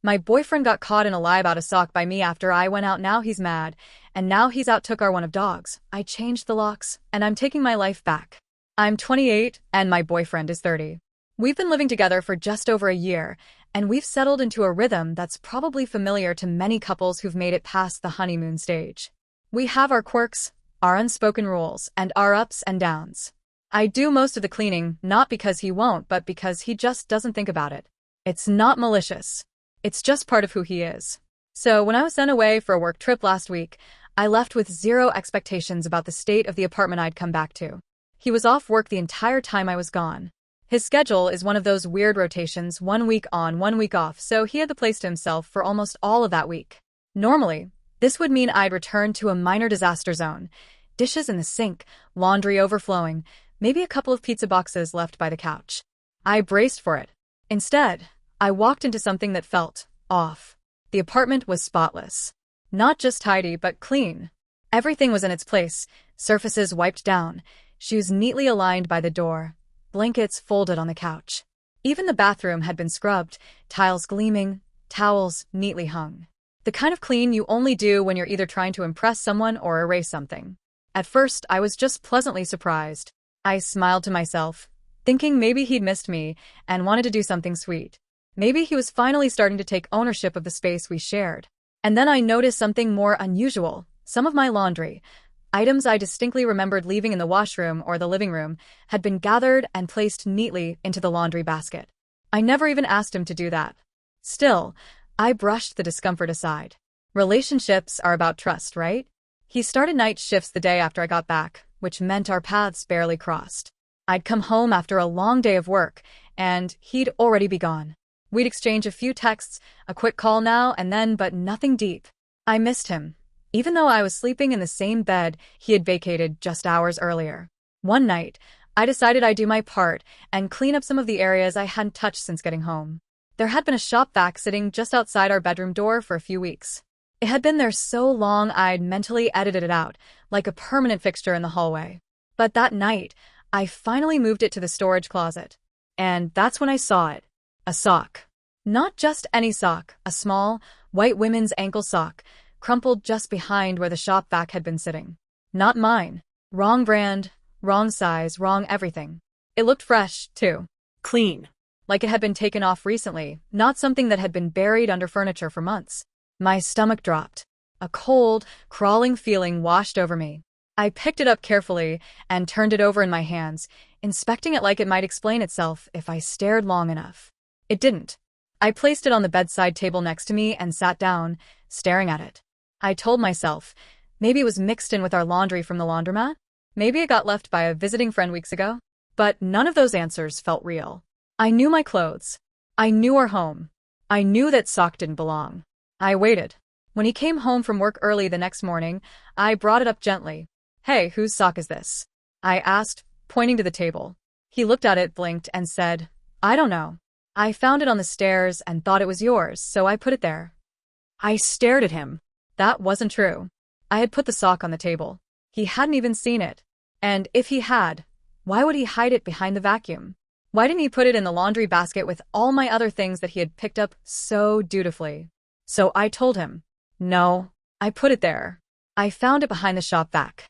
My boyfriend got caught in a lie about a sock by me after I went out. Now he's mad. And now he's out took our one of dogs. I changed the locks, and I'm taking my life back. I'm 28, and my boyfriend is 30. We've been living together for just over a year, and we've settled into a rhythm that's probably familiar to many couples who've made it past the honeymoon stage. We have our quirks, our unspoken rules, and our ups and downs. I do most of the cleaning, not because he won't, but because he just doesn't think about it. It's not malicious. It's just part of who he is. So when I was sent away for a work trip last week, I left with zero expectations about the state of the apartment I'd come back to. He was off work the entire time I was gone. His schedule is one of those weird rotations, 1 week on, 1 week off, so he had the place to himself for almost all of that week. Normally, this would mean I'd return to a minor disaster zone. Dishes in the sink, laundry overflowing, maybe a couple of pizza boxes left by the couch. I braced for it. Instead, I walked into something that felt off. The apartment was spotless. Not just tidy, but clean. Everything was in its place, surfaces wiped down, shoes neatly aligned by the door, blankets folded on the couch. Even the bathroom had been scrubbed, tiles gleaming, towels neatly hung. The kind of clean you only do when you're either trying to impress someone or erase something. At first, I was just pleasantly surprised. I smiled to myself, thinking maybe he'd missed me and wanted to do something sweet. Maybe he was finally starting to take ownership of the space we shared. And then I noticed something more unusual. Some of my laundry, items I distinctly remembered leaving in the washroom or the living room, had been gathered and placed neatly into the laundry basket. I never even asked him to do that. Still, I brushed the discomfort aside. Relationships are about trust, right? He started night shifts the day after I got back, which meant our paths barely crossed. I'd come home after a long day of work, and he'd already be gone. We'd exchange a few texts, a quick call now and then, but nothing deep. I missed him, even though I was sleeping in the same bed he had vacated just hours earlier. One night, I decided I'd do my part and clean up some of the areas I hadn't touched since getting home. There had been a shop vac sitting just outside our bedroom door for a few weeks. It had been there so long I'd mentally edited it out, like a permanent fixture in the hallway. But that night, I finally moved it to the storage closet. And that's when I saw it. A sock. Not just any sock, a small, white women's ankle sock, crumpled just behind where the shop vac had been sitting. Not mine. Wrong brand, wrong size, wrong everything. It looked fresh, too. Clean. Like it had been taken off recently, not something that had been buried under furniture for months. My stomach dropped. A cold, crawling feeling washed over me. I picked it up carefully and turned it over in my hands, inspecting it like it might explain itself if I stared long enough. It didn't. I placed it on the bedside table next to me and sat down, staring at it. I told myself, maybe it was mixed in with our laundry from the laundromat? Maybe it got left by a visiting friend weeks ago? But none of those answers felt real. I knew my clothes. I knew our home. I knew that sock didn't belong. I waited. When he came home from work early the next morning, I brought it up gently. "Hey, whose sock is this?" I asked, pointing to the table. He looked at it, blinked, and said, "I don't know. I found it on the stairs and thought it was yours, so I put it there." I stared at him. That wasn't true. I had put the sock on the table. He hadn't even seen it. And if he had, why would he hide it behind the vacuum? Why didn't he put it in the laundry basket with all my other things that he had picked up so dutifully? So I told him, "No, I put it there. I found it behind the shop vac."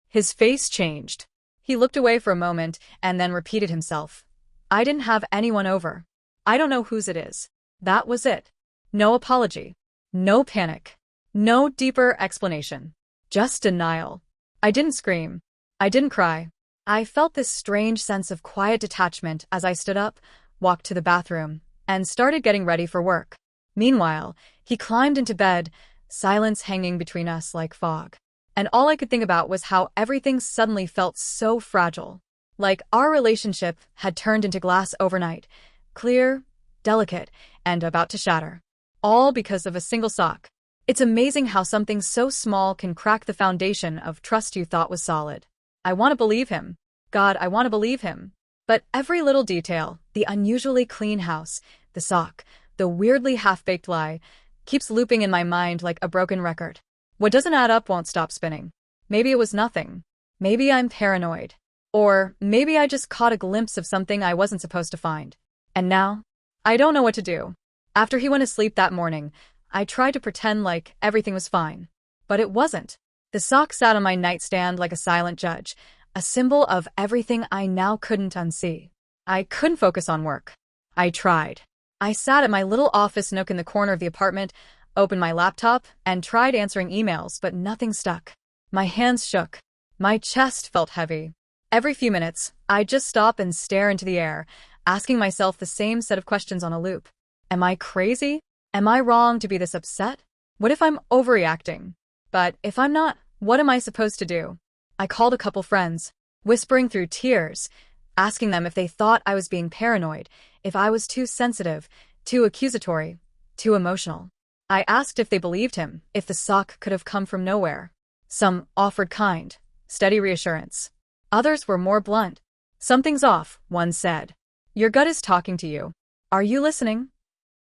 His face changed. He looked away for a moment and then repeated himself. "I didn't have anyone over. I don't know whose it is." That was it. No apology. No panic. No deeper explanation. Just denial. I didn't scream. I didn't cry. I felt this strange sense of quiet detachment as I stood up, walked to the bathroom, and started getting ready for work. Meanwhile, he climbed into bed, silence hanging between us like fog. And all I could think about was how everything suddenly felt so fragile. Like our relationship had turned into glass overnight, clear, delicate, and about to shatter. All because of a single sock. It's amazing how something so small can crack the foundation of trust you thought was solid. I want to believe him. God, I want to believe him. But every little detail, the unusually clean house, the sock, the weirdly half-baked lie, keeps looping in my mind like a broken record. What doesn't add up won't stop spinning. Maybe it was nothing. Maybe I'm paranoid. Or maybe I just caught a glimpse of something I wasn't supposed to find. And now, I don't know what to do. After he went to sleep that morning, I tried to pretend like everything was fine. But it wasn't. The sock sat on my nightstand like a silent judge, a symbol of everything I now couldn't unsee. I couldn't focus on work. I tried. I sat at my little office nook in the corner of the apartment, opened my laptop, and tried answering emails, but nothing stuck. My hands shook. My chest felt heavy. Every few minutes, I'd just stop and stare into the air, asking myself the same set of questions on a loop. Am I crazy? Am I wrong to be this upset? What if I'm overreacting? But if I'm not, what am I supposed to do? I called a couple friends, whispering through tears, asking them if they thought I was being paranoid, if I was too sensitive, too accusatory, too emotional. I asked if they believed him, if the sock could have come from nowhere. Some offered kind, steady reassurance. Others were more blunt. Something's off, one said. Your gut is talking to you. Are you listening?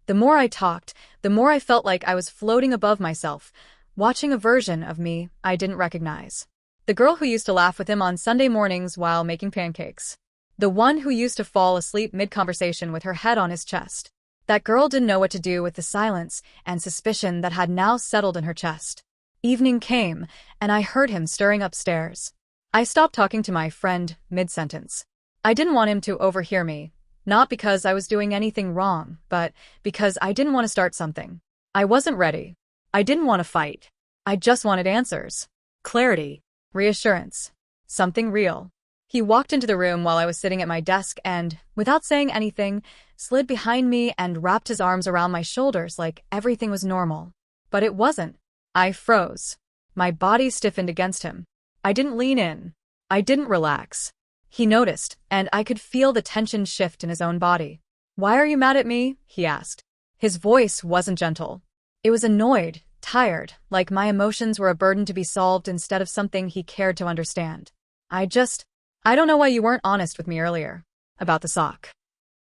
The more I talked, the more I felt like I was floating above myself, watching a version of me I didn't recognize. The girl who used to laugh with him on Sunday mornings while making pancakes. The one who used to fall asleep mid-conversation with her head on his chest. That girl didn't know what to do with the silence and suspicion that had now settled in her chest. Evening came, and I heard him stirring upstairs. I stopped talking to my friend mid-sentence. I didn't want him to overhear me, not because I was doing anything wrong, but because I didn't want to start something. I wasn't ready. I didn't want to fight. I just wanted answers. Clarity. Reassurance. Something real. He walked into the room while I was sitting at my desk and, without saying anything, slid behind me and wrapped his arms around my shoulders like everything was normal. But it wasn't. I froze. My body stiffened against him. I didn't lean in. I didn't relax. He noticed, and I could feel the tension shift in his own body. Why are you mad at me? He asked. His voice wasn't gentle. It was annoyed, tired, like my emotions were a burden to be solved instead of something he cared to understand. I don't know why you weren't honest with me earlier. About the sock.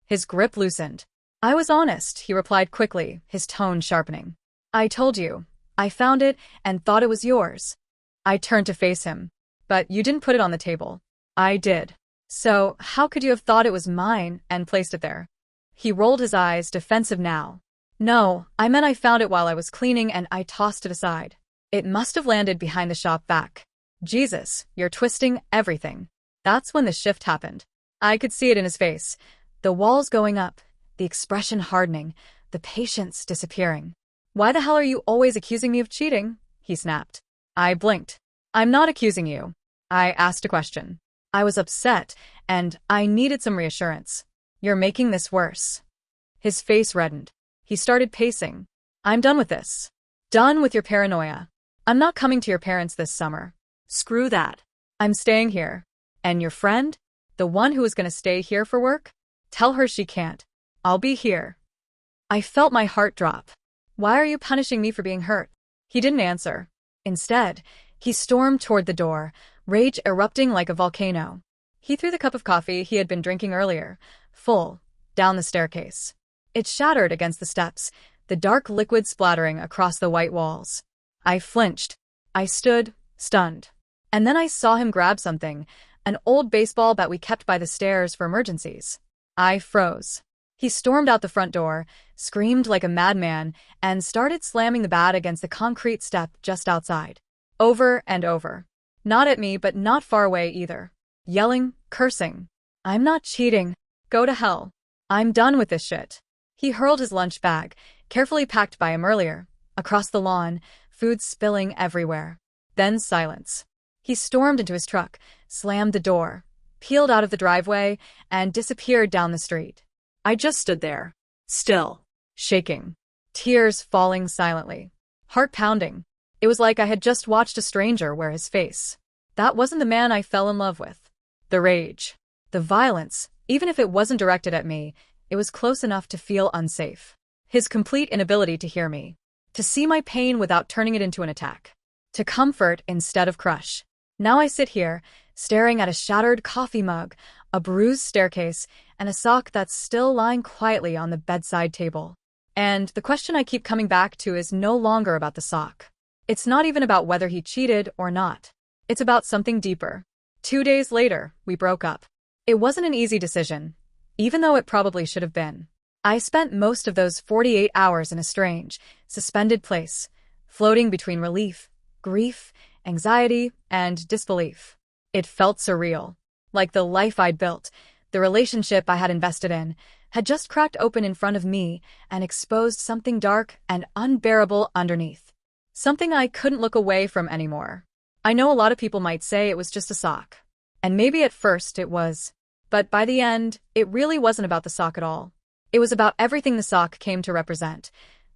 His grip loosened. I was honest, he replied quickly, his tone sharpening. I told you. I found it and thought it was yours. I turned to face him. But you didn't put it on the table. I did. So, how could you have thought it was mine and placed it there? He rolled his eyes, defensive now. No, I meant I found it while I was cleaning and I tossed it aside. It must have landed behind the shop vac. Jesus, you're twisting everything. That's when the shift happened. I could see it in his face. The walls going up, the expression hardening, the patience disappearing. Why the hell are you always accusing me of cheating? He snapped. I blinked. I'm not accusing you. I asked a question. I was upset, and I needed some reassurance. You're making this worse. His face reddened. He started pacing. I'm done with this. Done with your paranoia. I'm not coming to your parents this summer. Screw that. I'm staying here. And your friend? The one who is going to stay here for work? Tell her she can't. I'll be here. I felt my heart drop. Why are you punishing me for being hurt? He didn't answer. Instead, he stormed toward the door, rage erupting like a volcano. He threw the cup of coffee he had been drinking earlier, full, down the staircase. It shattered against the steps, the dark liquid splattering across the white walls. I flinched. I stood, stunned. And then I saw him grab something, an old baseball bat we kept by the stairs for emergencies. I froze. He stormed out the front door, screamed like a madman, and started slamming the bat against the concrete step just outside. Over and over. Not at me, but not far away either. Yelling, cursing. I'm not cheating. Go to hell. I'm done with this shit. He hurled his lunch bag, carefully packed by him earlier, across the lawn, food spilling everywhere. Then silence. He stormed into his truck, slammed the door, peeled out of the driveway, and disappeared down the street. I just stood there, still, shaking, tears falling silently, heart pounding. It was like I had just watched a stranger wear his face. That wasn't the man I fell in love with. The rage, the violence, even if it wasn't directed at me, it was close enough to feel unsafe. His complete inability to hear me, to see my pain without turning it into an attack, to comfort instead of crush. Now I sit here, staring at a shattered coffee mug, a bruised staircase, and a sock that's still lying quietly on the bedside table. And the question I keep coming back to is no longer about the sock. It's not even about whether he cheated or not. It's about something deeper. 2 days later, we broke up. It wasn't an easy decision, even though it probably should have been. I spent most of those 48 hours in a strange, suspended place, floating between relief, grief, anxiety, and disbelief. It felt surreal. Like the life I'd built, the relationship I had invested in, had just cracked open in front of me and exposed something dark and unbearable underneath. Something I couldn't look away from anymore. I know a lot of people might say it was just a sock. And maybe at first it was. But by the end, it really wasn't about the sock at all. It was about everything the sock came to represent.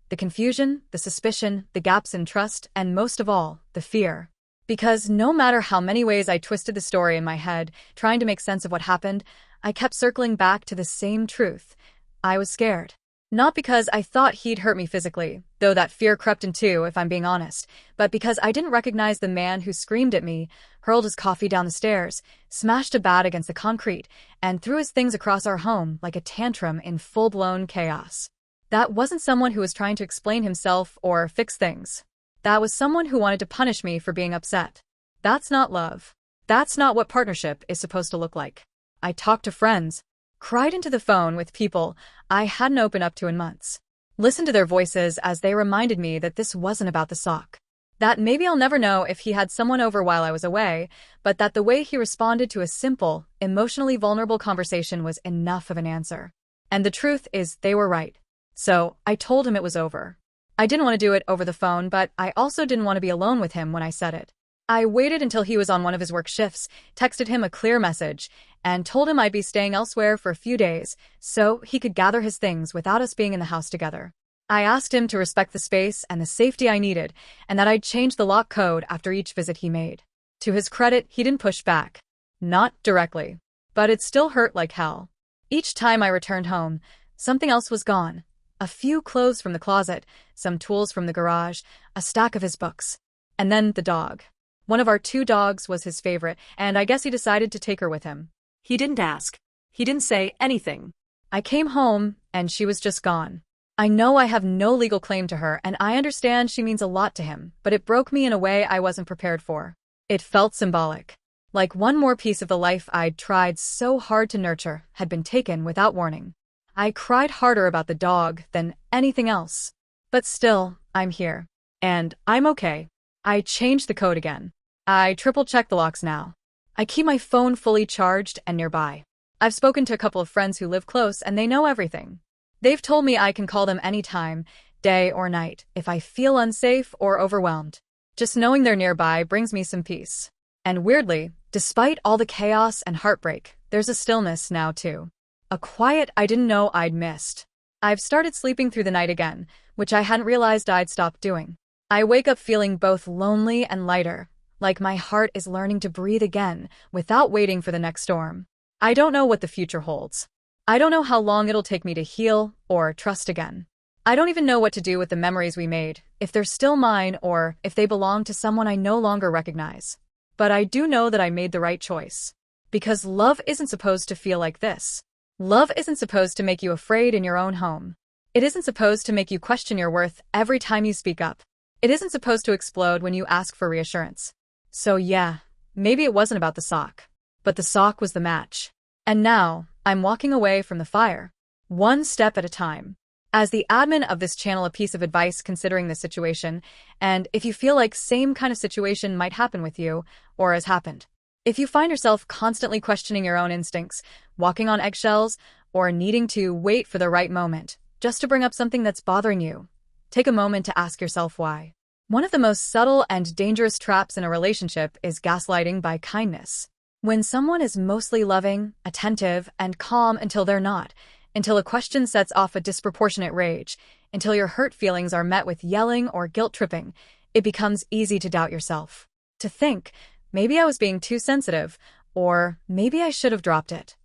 The confusion, the suspicion, the gaps in trust, and most of all, the fear. Because no matter how many ways I twisted the story in my head, trying to make sense of what happened, I kept circling back to the same truth. I was scared. Not because I thought he'd hurt me physically, though that fear crept in too, if I'm being honest, but because I didn't recognize the man who screamed at me, hurled his coffee down the stairs, smashed a bat against the concrete, and threw his things across our home like a tantrum in full-blown chaos. That wasn't someone who was trying to explain himself or fix things. That was someone who wanted to punish me for being upset. That's not love. That's not what partnership is supposed to look like. I talked to friends, cried into the phone with people I hadn't opened up to in months, listened to their voices as they reminded me that this wasn't about the sock. That maybe I'll never know if he had someone over while I was away, but that the way he responded to a simple, emotionally vulnerable conversation was enough of an answer. And the truth is they were right. So I told him it was over. I didn't want to do it over the phone, but I also didn't want to be alone with him when I said it. I waited until he was on one of his work shifts, texted him a clear message, and told him I'd be staying elsewhere for a few days so he could gather his things without us being in the house together. I asked him to respect the space and the safety I needed, and that I'd change the lock code after each visit he made. To his credit, he didn't push back. Not directly. But it still hurt like hell. Each time I returned home, something else was gone. A few clothes from the closet, some tools from the garage, a stack of his books. And then the dog. One of our 2 dogs was his favorite, and I guess he decided to take her with him. He didn't ask. He didn't say anything. I came home, and she was just gone. I know I have no legal claim to her, and I understand she means a lot to him, but it broke me in a way I wasn't prepared for. It felt symbolic. Like one more piece of the life I'd tried so hard to nurture had been taken without warning. I cried harder about the dog than anything else. But still, I'm here. And I'm okay. I changed the code again. I triple-check the locks now. I keep my phone fully charged and nearby. I've spoken to a couple of friends who live close and they know everything. They've told me I can call them anytime, day or night, if I feel unsafe or overwhelmed. Just knowing they're nearby brings me some peace. And weirdly, despite all the chaos and heartbreak, there's a stillness now too. A quiet I didn't know I'd missed. I've started sleeping through the night again, which I hadn't realized I'd stopped doing. I wake up feeling both lonely and lighter, like my heart is learning to breathe again without waiting for the next storm. I don't know what the future holds. I don't know how long it'll take me to heal or trust again. I don't even know what to do with the memories we made, if they're still mine or if they belong to someone I no longer recognize. But I do know that I made the right choice. Because love isn't supposed to feel like this. Love isn't supposed to make you afraid in your own home. It isn't supposed to make you question your worth every time you speak up. It isn't supposed to explode when you ask for reassurance. So yeah, maybe it wasn't about the sock. But the sock was the match. And now, I'm walking away from the fire. One step at a time. As the admin of this channel, a piece of advice considering this situation, and if you feel like same kind of situation might happen with you, or has happened. If you find yourself constantly questioning your own instincts, walking on eggshells, or needing to wait for the right moment, just to bring up something that's bothering you, take a moment to ask yourself why. One of the most subtle and dangerous traps in a relationship is gaslighting by kindness. When someone is mostly loving, attentive, and calm until they're not, until a question sets off a disproportionate rage, until your hurt feelings are met with yelling or guilt-tripping, it becomes easy to doubt yourself. To think, maybe I was being too sensitive, or maybe I should have dropped it.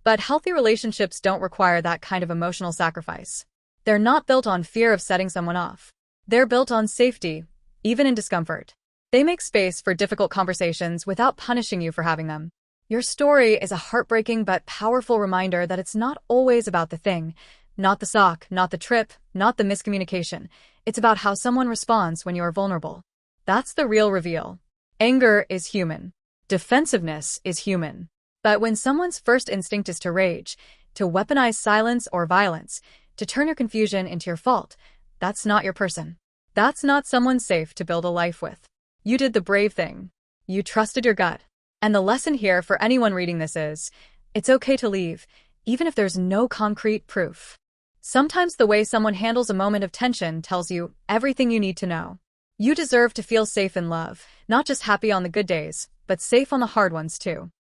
But healthy relationships don't require that kind of emotional sacrifice. They're not built on fear of setting someone off. They're built on safety, even in discomfort. They make space for difficult conversations without punishing you for having them. Your story is a heartbreaking but powerful reminder that it's not always about the thing, not the sock, not the trip, not the miscommunication. It's about how someone responds when you're vulnerable. That's the real reveal. Anger is human. Defensiveness is human. But when someone's first instinct is to rage, to weaponize silence or violence, to turn your confusion into your fault. That's not your person. That's not someone safe to build a life with. You did the brave thing. You trusted your gut. And the lesson here for anyone reading this is, it's okay to leave, even if there's no concrete proof. Sometimes the way someone handles a moment of tension tells you everything you need to know. You deserve to feel safe in love, not just happy on the good days, but safe on the hard ones too.